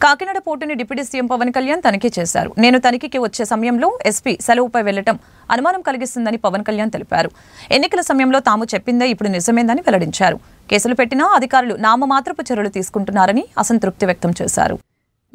Kakinada పోర్టుని deputy CM Pawan Kalyan తనిఖీ చేశారు. నేను తనిఖీకి వచ్చే సమయంలో ఎస్పీ సెలవుపై వెళ్లడం అనుమానం కలిగిస్తుందని పవన్ కళ్యాణ్ తెలిపారు. ఎన్నికల సమయంలో తాము చెప్పిందే ఇప్పుడు నిజమేందని వెల్లడించారు. కేసులు పెట్టినా అధికారులు నామమాత్రపు చర్యలు తీసుకుంటున్నారని అసంతృప్తి వ్యక్తం చేశారు.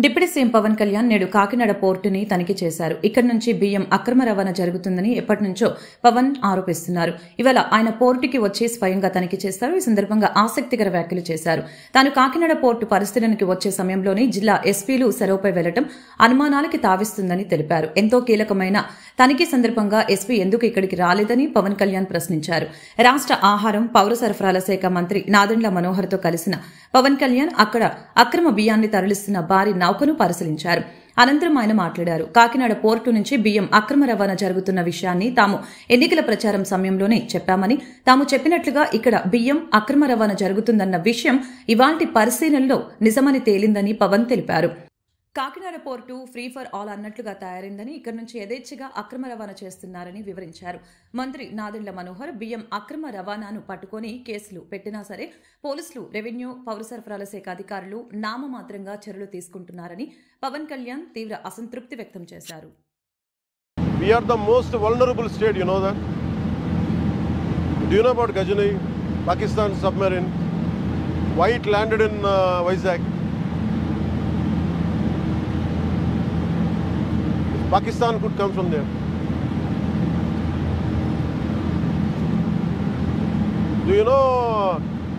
డిప్యూటీ సీఎం పవన్ కళ్యాణ్ నేడు కాకినాడ పోర్టుని తనిఖీ చేశారు. ఇక్కడి నుంచి బియ్యం అక్రమ రవాణా జరుగుతుందని ఎప్పటి నుంచో పవన్ ఆరోపిస్తున్నారు. ఇవాళ ఆయన పోర్టుకి వచ్చి స్వయంగా తనిఖీ చేశారు. ఈ సందర్భంగా ఆసక్తికర వ్యాఖ్యలు చేశారు. తాను కాకినాడ పోర్టు పరిశీలనకి వచ్చే సమయంలోనే జిల్లా ఎస్పీలు సెలవుపై వెళ్లడం అనుమానాలకి తావిస్తుందని తెలిపారు. ఎంతో కీలకమైన తనిఖీ సందర్భంగా ఎస్పీ ఎందుకు ఇక్కడికి రాలేదని పవన్ కళ్యాణ్ ప్రశ్నించారు. రాష్ట్ర ఆహారం పౌర సరఫరాల శాఖ మంత్రి నాదెండ్ల మనోహర్తో కలిసిన పవన్ కళ్యాణ్ అక్కడ అక్రమ బియ్యాన్ని తరలిస్తున్న భారీ నౌకను పరిశీలించారు. అనంతరం ఆయన మాట్లాడారు. కాకినాడ పోర్టు నుంచి బియ్యం అక్రమ రవాణా జరుగుతున్న విషయాన్ని తాము ఎన్నికల ప్రచారం సమయంలోనే చెప్పామని, తాము చెప్పినట్లుగా ఇక్కడ బియ్యం అక్రమ రవాణా జరుగుతుందన్న విషయం ఇవాల్టి పరిశీలనలో నిజమని తేలిందని పవన్ తెలిపారు. Kakinada port free for all అన్నట్లుగా తయారైందని, ఇక్కడి నుంచి యథేచ్ఛగా అక్రమ రవాణా చేస్తున్నారని వివరించారు. మంత్రి నాదెండ్ల మనోహర్ బియ్యం అక్రమ రవాణాను పట్టుకొని కేసులు పెట్టినా సరే పోలీసులు, రెవెన్యూ, పౌర సరఫరాల శాఖ అధికారులు నామమాత్రంగా చర్యలు తీసుకుంటున్నారని పవన్ కళ్యాణ్ తీవ్ర అసంతృప్తి వ్యక్తం చేశారు. We are the most vulnerable state, you know that? Do you know about Gajani, Pakistan submarine? Why it landed in Vizag? Pakistan could come from there. Do you know,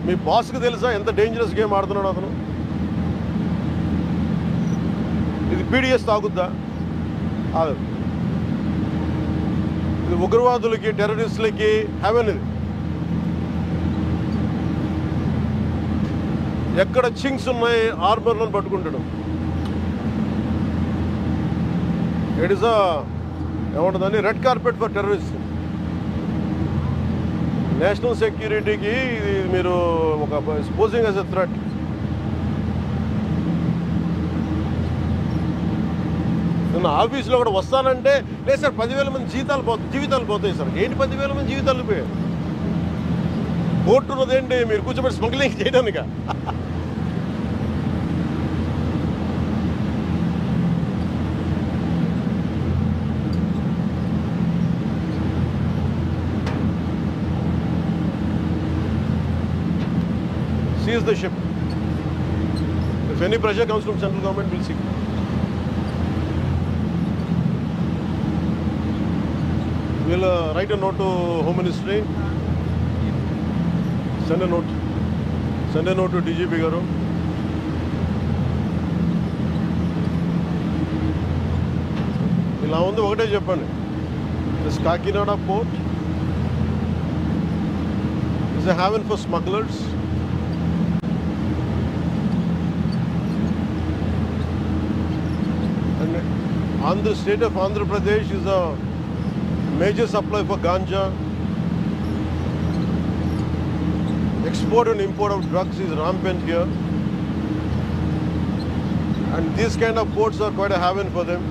మీ బాస్కి తెలుసా ఎంత డేంజరస్ గేమ్ ఆడుతున్నాడు అతను? ఇది PDS తాగుద్దా? ఇది ఉగ్రవాదులకి, టెర్రరిస్టులకి haven. ఇది ఎక్కడ Ching's ఉన్నాయి ఆర్మర్లో పట్టుకుంటాడు. ఇట్ ఈస్ ఏమంటుందని red carpet for terrorist. National సెక్యూరిటీకి ఇది మీరు ఒక పోజింగ్ యాజ్ ఎ థ్రెట్. నిన్న ఆఫీస్లో కూడా వస్తానంటే లేదు సార్ 10,000 మంది జీవితాలు పోతాయి సార్. ఏంటి 10,000 మంది జీవితాలు పోయాయి? కోర్టు ఉన్నదేంటి మీరు కూర్చోబెట్టి smuggling చేయడానిక? Seize the ship. If any pressure comes from central government, we'll see. We'll write a note to Home Ministry. Send a note. Send a note to DGP garu. ఇలా ఉంది ఒకటే చెప్పండి. This Kakinada port is a haven for smugglers. And the state of Andhra Pradesh is a major supply for ganja. Export and import of drugs is rampant here. And these kind of ports are quite a haven for them.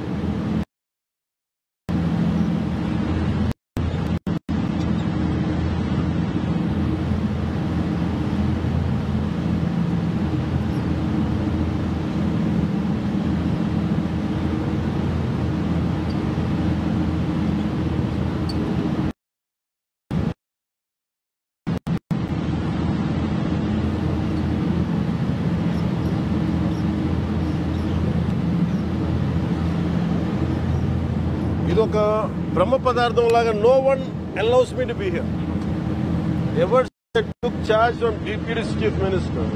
ఇది ఒక బ్రహ్మ పదార్థం లాగా. No one allows me to be here. Ever took charge from deputy chief minister,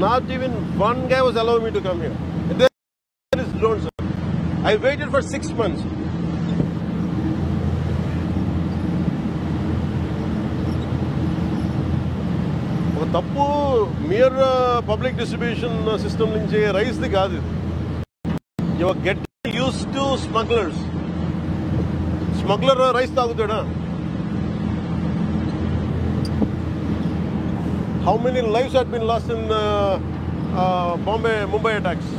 not even one guy was allow me to come here. There is drone sir. I waited for 6 months. ఒక తప్పు mere public distribution system నుంచి రైస్ది కాదు. You are get used to smugglers. Smuggler rice tagutada. How many lives had been lost in Mumbai attacks?